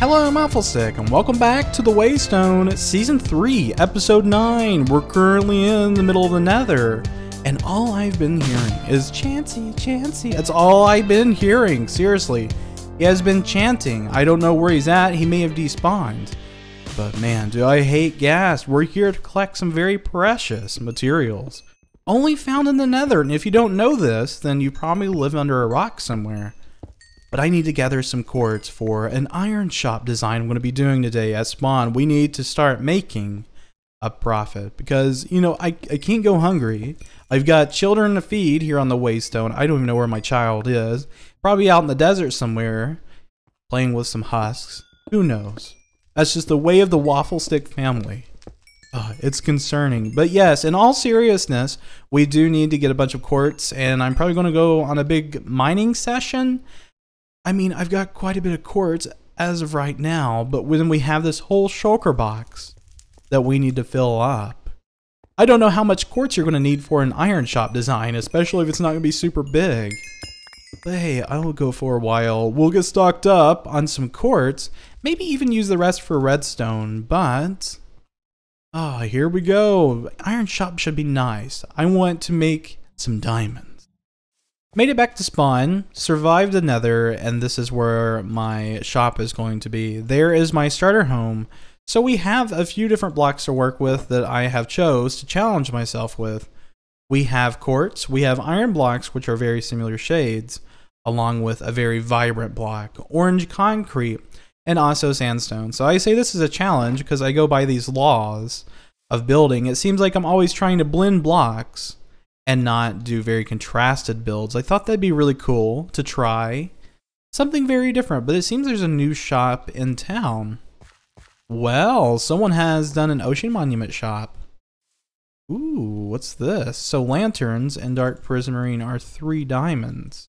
Hello, I'm Applestick, and welcome back to The Waystone, Season 3, Episode 9. We're currently in the middle of the Nether, and all I've been hearing is Chansey, Chansey. That's all I've been hearing, seriously. He has been chanting. I don't know where he's at. He may have despawned. But man, do I hate gas. We're here to collect some very precious materials, only found in the Nether, and if you don't know this, then you probably live under a rock somewhere. But I need to gather some quartz for an iron shop design I'm going to be doing today at spawn. We need to start making a profit because, you know, I can't go hungry. I've got children to feed here on the Waystone. I don't even know where my child is. Probably out in the desert somewhere playing with some husks. Who knows? That's just the way of the Waffle Stick family. It's concerning. But yes, in all seriousness, we do need to get a bunch of quartz, and I'm probably going to go on a big mining session. I mean, I've got quite a bit of quartz as of right now, but then we have this whole shulker box that we need to fill up. I don't know how much quartz you're going to need for an iron shop design, especially if it's not going to be super big. But hey, I will go for a while. We'll get stocked up on some quartz, maybe even use the rest for redstone, but... here we go. Iron shop should be nice. I want to make some diamonds. Made it back to spawn, survived the Nether, and this is where my shop is going to be. There is my starter home. So we have a few different blocks to work with that I have chose to challenge myself with. We have quartz, we have iron blocks, which are very similar shades, along with a very vibrant block, orange concrete, and also sandstone. So I say this is a challenge because I go by these laws of building. It seems like I'm always trying to blend blocks and not do very contrasted builds. I thought that'd be really cool to try. Something very different, but it seems there's a new shop in town. Well, someone has done an ocean monument shop. Ooh, what's this? So lanterns and dark prismarine are 3 diamonds.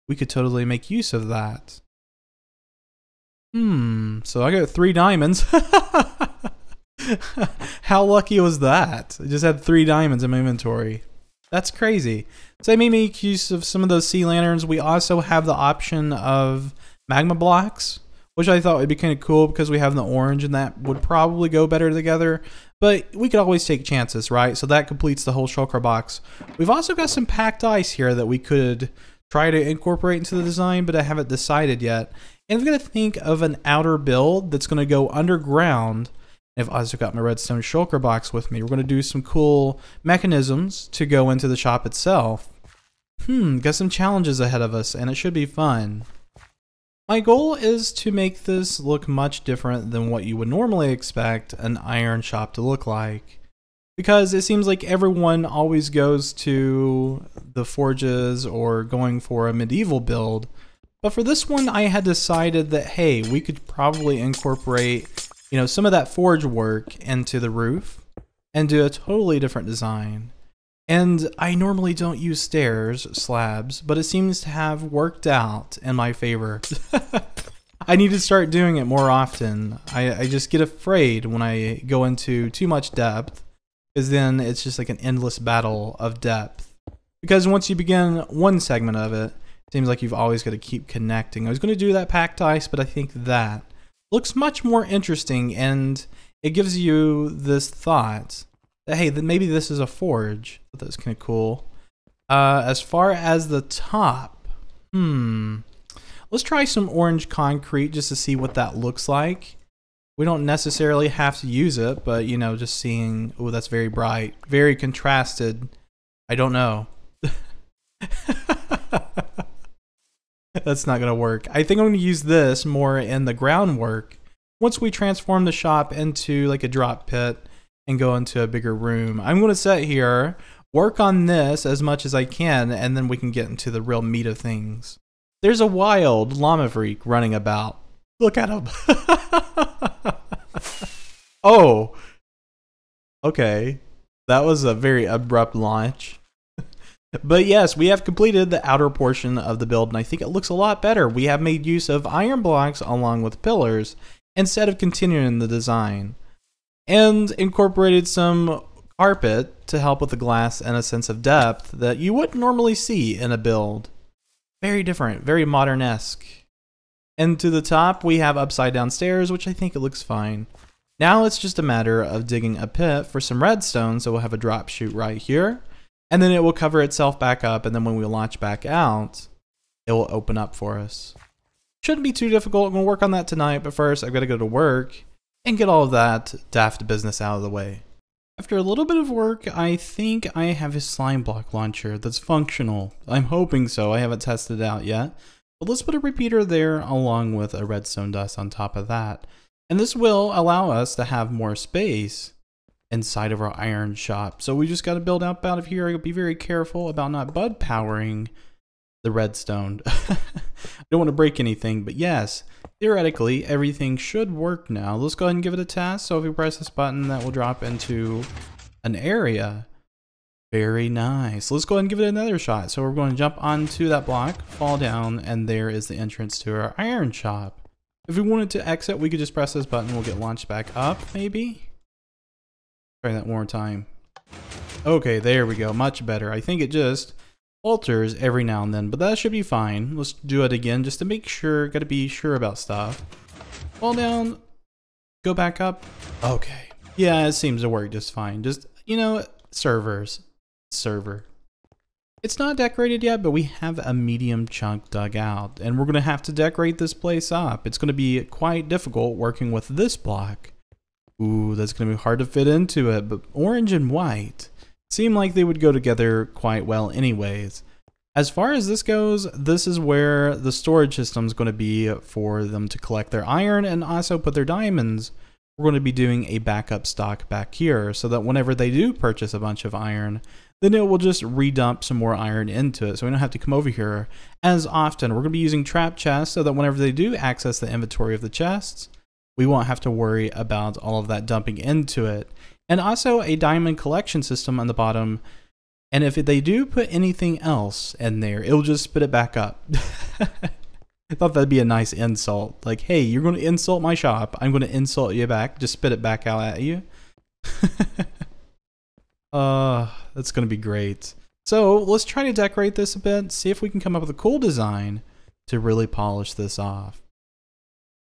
We could totally make use of that. So I got 3 diamonds. How lucky was that? I just had 3 diamonds in my inventory. That's crazy. So I may make use of some of those sea lanterns. We also have the option of magma blocks, which I thought would be kind of cool because we have the orange and that would probably go better together. But we could always take chances, right? So that completes the whole shulker box. We've also got some packed ice here that we could try to incorporate into the design, but I haven't decided yet. And I'm going to think of an outer build that's going to go underground. I've also got my redstone shulker box with me. We're going to do some cool mechanisms to go into the shop itself. Got some challenges ahead of us, and it should be fun. My goal is to make this look much different than what you would normally expect an iron shop to look like. Because it seems like everyone always goes to the forges or going for a medieval build. But for this one, I had decided that, hey, we could probably incorporate, you know, some of that forge work into the roof and do a totally different design. And I normally don't use slabs, but it seems to have worked out in my favor. I need to start doing it more often. I just get afraid when I go into too much depth, because then it's just like an endless battle of depth. Because once you begin one segment of it, it seems like you've always got to keep connecting. I was going to do that packed ice, but I think that looks much more interesting, and it gives you this thought that, hey, that maybe this is a forge. That's kind of cool. As far as the top, let's try some orange concrete just to see what that looks like. We don't necessarily have to use it, but, you know, just seeing, oh, that's very bright, very contrasted. I don't know. That's not going to work. I think I'm going to use this more in the groundwork once we transform the shop into like a drop pit and go into a bigger room. I'm going to sit here, work on this as much as I can, and then we can get into the real meat of things. There's a wild llama freak running about. Look at him. Oh. Okay. That was a very abrupt launch. But yes, we have completed the outer portion of the build, and I think it looks a lot better. We have made use of iron blocks along with pillars instead of continuing the design, and incorporated some carpet to help with the glass and a sense of depth that you wouldn't normally see in a build. Very different, very modern-esque. And to the top, we have upside down stairs, which I think it looks fine. Now it's just a matter of digging a pit for some redstone, so we'll have a drop chute right here. And then it will cover itself back up, and then when we launch back out, it will open up for us. Shouldn't be too difficult. I'm going to work on that tonight, but first I've got to go to work and get all of that daft business out of the way. After a little bit of work, I think I have a slime block launcher that's functional. I'm hoping so. I haven't tested it out yet. But let's put a repeater there along with a redstone dust on top of that. And this will allow us to have more space inside of our iron shop. So we just got to build up out of here. Be very careful about not bud powering the redstone. I don't want to break anything, but yes, theoretically everything should work now. Let's go ahead and give it a test. So if we press this button, that will drop into an area. Very nice. Let's go ahead and give it another shot. So we're going to jump onto that block, fall down, and there is the entrance to our iron shop. If we wanted to exit, we could just press this button. We'll get launched back up, maybe. Try that one more time. Okay, there we go. Much better. I think it just alters every now and then, but that should be fine. Let's do it again just to make sure. Got to be sure about stuff. Fall down. Go back up. Okay. Yeah, it seems to work just fine. Just, you know, server. It's not decorated yet, but we have a medium chunk dug out, and we're going to have to decorate this place up. It's going to be quite difficult working with this block. Ooh, that's going to be hard to fit into it, but orange and white seem like they would go together quite well anyways. As far as this goes, this is where the storage system is going to be for them to collect their iron and also put their diamonds. We're going to be doing a backup stock back here so that whenever they do purchase a bunch of iron, then it will just redump some more iron into it, so we don't have to come over here as often. We're going to be using trap chests so that whenever they do access the inventory of the chests, we won't have to worry about all of that dumping into it. And also a diamond collection system on the bottom. And if they do put anything else in there, it'll just spit it back up. I thought that'd be a nice insult. Like, hey, you're going to insult my shop. I'm going to insult you back. Just spit it back out at you. That's going to be great. So let's try to decorate this a bit. See if we can come up with a cool design to really polish this off.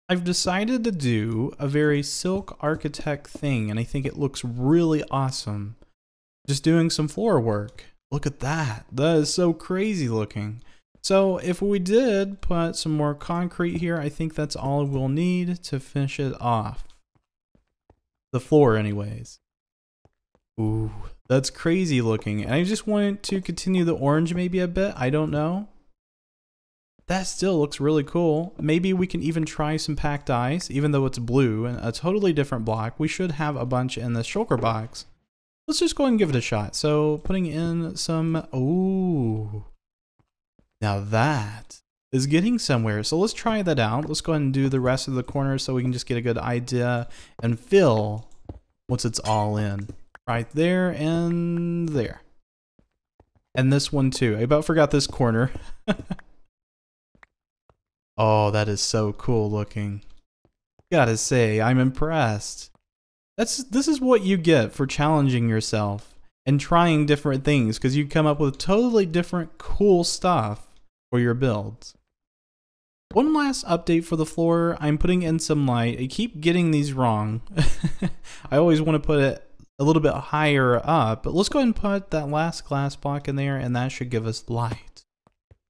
I've decided to do a very Silk Architect thing, and I think it looks really awesome. Just doing some floor work. Look at that. That is so crazy looking. So if we did put some more concrete here, I think that's all we'll need to finish it off. The floor anyways. Ooh, that's crazy looking. And I just wanted to continue the orange maybe a bit. I don't know. That still looks really cool. Maybe we can even try some packed ice, even though it's blue and a totally different block. We should have a bunch in the shulker box. Let's just go ahead and give it a shot. So putting in some, ooh. Now that is getting somewhere. So let's try that out. Let's go ahead and do the rest of the corners so we can just get a good idea and feel once it's all in. Right there and there. And this one too. I about forgot this corner. Oh, that is so cool looking. Gotta say, I'm impressed. This is what you get for challenging yourself and trying different things, because you come up with totally different cool stuff for your builds. One last update for the floor. I'm putting in some light. I keep getting these wrong. I always want to put it a little bit higher up, but let's go ahead and put that last glass block in there, and that should give us light.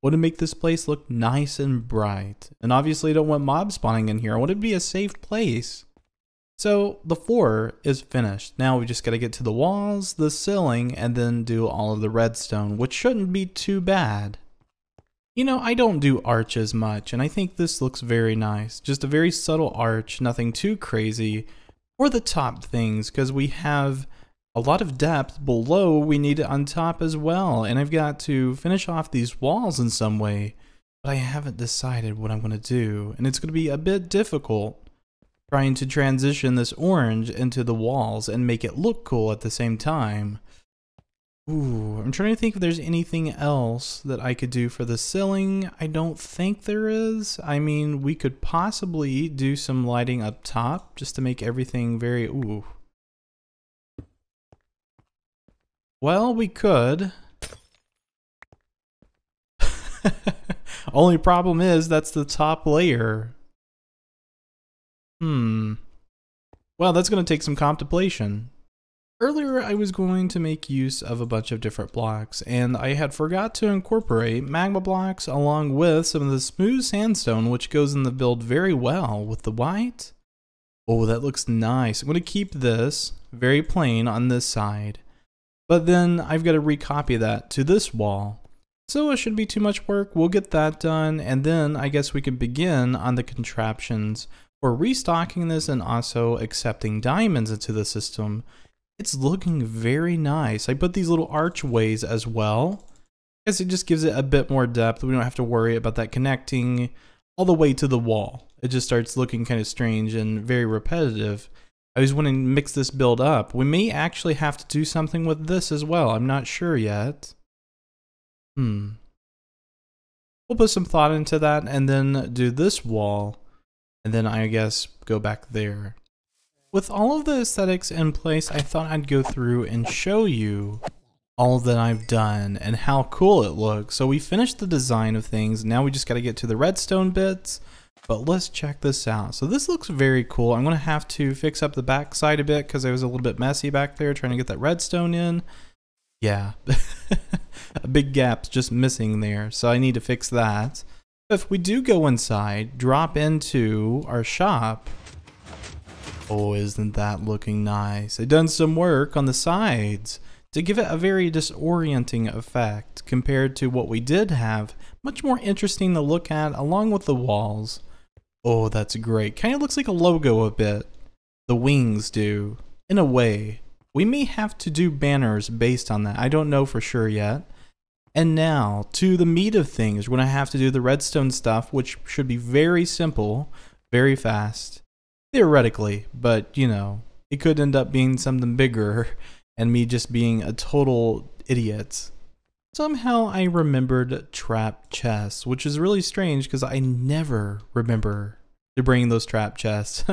Want to make this place look nice and bright. And obviously I don't want mob spawning in here. I want it to be a safe place. So the floor is finished. Now we just got to get to the walls, the ceiling, and then do all of the redstone, which shouldn't be too bad. You know, I don't do arches much, and I think this looks very nice. Just a very subtle arch, nothing too crazy. For the top things, because we have a lot of depth below, we need it on top as well. And I've got to finish off these walls in some way, but I haven't decided what I'm going to do. And it's going to be a bit difficult trying to transition this orange into the walls and make it look cool at the same time. Ooh, I'm trying to think if there's anything else that I could do for the ceiling. I don't think there is. I mean, we could possibly do some lighting up top just to make everything very, ooh. Well, we could. Only problem is that's the top layer. Well, that's going to take some contemplation. Earlier, I was going to make use of a bunch of different blocks, and I had forgot to incorporate magma blocks along with some of the smooth sandstone, which goes in the build very well with the white. Oh, that looks nice. I'm going to keep this very plain on this side, but then I've got to recopy that to this wall. So it shouldn't be too much work. We'll get that done, and then I guess we can begin on the contraptions for restocking this and also accepting diamonds into the system. It's looking very nice. I put these little archways as well, because it just gives it a bit more depth. We don't have to worry about that connecting all the way to the wall. It just starts looking kind of strange and very repetitive. I was wanting to mix this build up. We may actually have to do something with this as well. I'm not sure yet. We'll put some thought into that and then do this wall, and then I guess go back there. With all of the aesthetics in place, I thought I'd go through and show you all that I've done and how cool it looks. So we finished the design of things. Now we just got to get to the redstone bits, but let's check this out. So this looks very cool. I'm going to have to fix up the back side a bit because I was a little bit messy back there trying to get that redstone in. Yeah, a big gap's just missing there. So I need to fix that. If we do go inside, drop into our shop. Oh, isn't that looking nice? I've done some work on the sides to give it a very disorienting effect compared to what we did have. Much more interesting to look at along with the walls. Oh, that's great. Kind of looks like a logo a bit. The wings do, in a way. We may have to do banners based on that. I don't know for sure yet. And now, to the meat of things, we're going to have to do the redstone stuff, which should be very simple, very fast. Theoretically, but you know, it could end up being something bigger and me just being a total idiot. Somehow I remembered trap chests, which is really strange because I never remember to bring those trap chests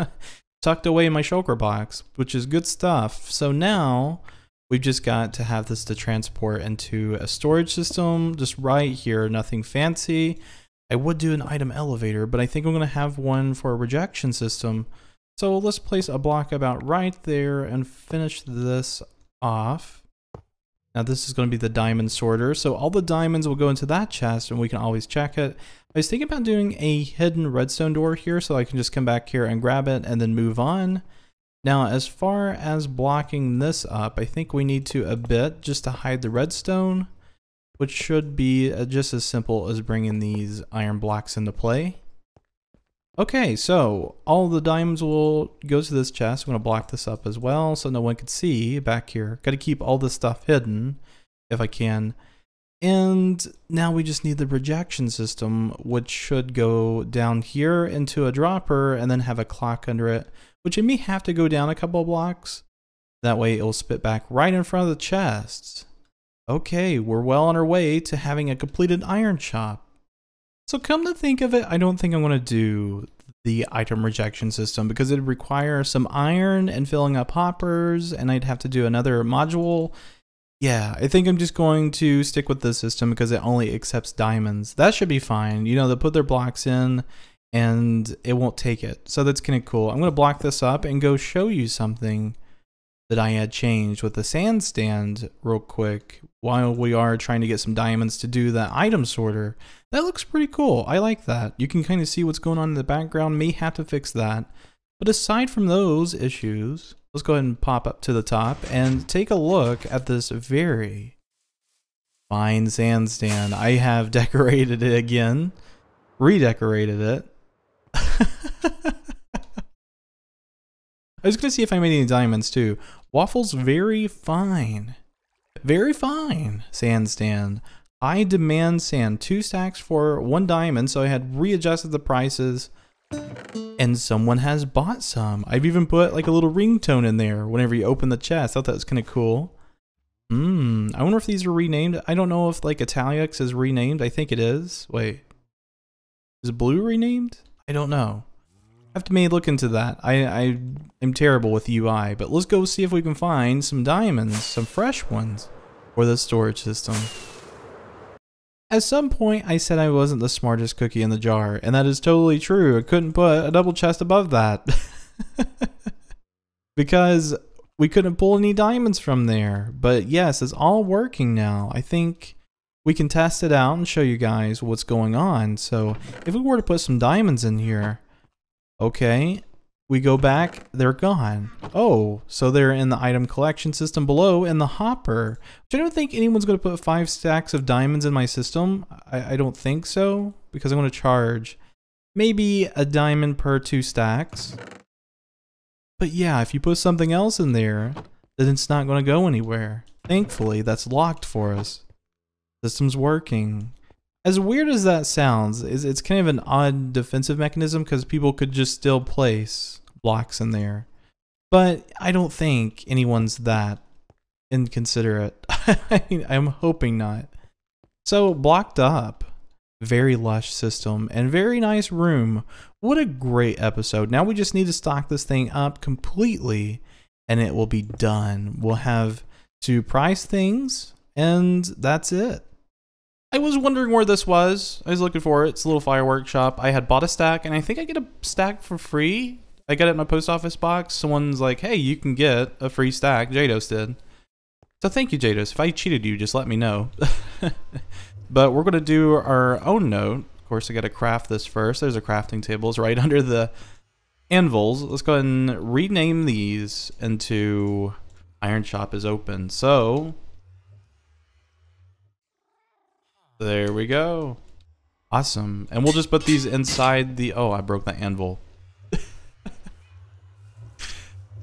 tucked away in my shulker box, which is good stuff. So now we've just got to have this to transport into a storage system just right here, nothing fancy. I would do an item elevator, but I think I'm going to have one for a rejection system. So let's place a block about right there and finish this off. Now this is going to be the diamond sorter. So all the diamonds will go into that chest and we can always check it. I was thinking about doing a hidden redstone door here so I can just come back here and grab it and then move on. Now as far as blocking this up, I think we need to a bit just to hide the redstone, which should be just as simple as bringing these iron blocks into play. Okay, so all the diamonds will go to this chest. I'm going to block this up as well so no one can see back here. Got to keep all this stuff hidden if I can. And now we just need the rejection system, which should go down here into a dropper and then have a clock under it, which it may have to go down a couple of blocks. That way it will spit back right in front of the chest. Okay, we're well on our way to having a completed iron shop. So come to think of it, I don't think I'm going to do the item rejection system because it'd require some iron and filling up hoppers, and I'd have to do another module. Yeah, I think I'm just going to stick with this system because it only accepts diamonds. That should be fine. You know, they'll put their blocks in and it won't take it. So that's kind of cool. I'm going to block this up and go show you something that I had changed with the sand stand real quick while we are trying to get some diamonds to do the item sorter. That looks pretty cool. I like that. You can kind of see what's going on in the background. May have to fix that. But aside from those issues, let's go ahead and pop up to the top and take a look at this very fine sand stand. I have decorated it again, redecorated it. I was going to see if I made any diamonds too. Waffle's very fine. Very fine sand stand. I demand sand, 2 stacks for 1 diamond, so I had readjusted the prices and someone has bought some. I've even put like a little ringtone in there whenever you open the chest. I thought that was kind of cool. I wonder if these are renamed. I don't know if like Italix is renamed. I think it is. Wait, is blue renamed? I don't know. I have to maybe look into that. I'm terrible with UI, but let's go see if we can find some diamonds, some fresh ones for the storage system. At some point, I said I wasn't the smartest cookie in the jar, and that is totally true. I couldn't put a double chest above that. Because we couldn't pull any diamonds from there. But yes, it's all working now. I think we can test it out and show you guys what's going on. So if we were to put some diamonds in here, okay, we go back, they're gone. Oh, so they're in the item collection system below in the hopper. Which I don't think anyone's going to put 5 stacks of diamonds in my system. I don't think so, because I'm going to charge maybe a diamond per 2 stacks. But yeah, if you put something else in there, then it's not going to go anywhere. Thankfully, that's locked for us. System's working. As weird as that sounds, it's kind of an odd defensive mechanism because people could just still place blocks in there. But I don't think anyone's that inconsiderate. I mean, I'm hoping not. So, blocked up. Very lush system and very nice room. What a great episode. Now we just need to stock this thing up completely and it will be done. We'll have to price things and that's it. I was wondering where this was. I was looking for it. It's a little fireworks shop. I had bought a stack and I think I get a stack for free. I got it in my post office box. Someone's like, hey, you can get a free stack. Jados did. So thank you, Jados. If I cheated you, just let me know. But we're going to do our own note. Of course, I got to craft this first. There's a crafting table. It's right under the anvils. Let's go ahead and rename these into Iron Shop is open. So there we go. Awesome. And we'll just put these inside the... Oh, I broke the anvil.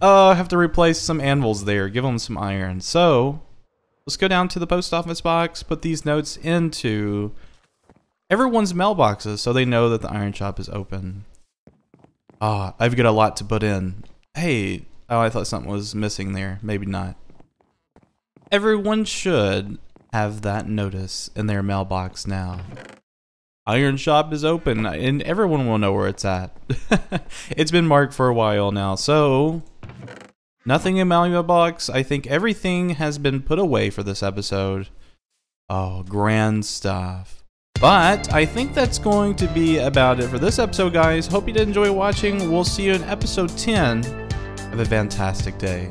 Oh, I have to replace some anvils there. Give them some iron. So let's go down to the post office box, put these notes into everyone's mailboxes so they know that the Iron Shop is open. Ah, I've got a lot to put in. Hey, oh, I thought something was missing there. Maybe not. Everyone should have that notice in their mailbox now. Iron Shop is open, and everyone will know where it's at. It's been marked for a while now, so nothing in my mailbox. I think everything has been put away for this episode. Oh, grand stuff. But I think that's going to be about it for this episode, guys. Hope you did enjoy watching. We'll see you in episode 10. Have a fantastic day.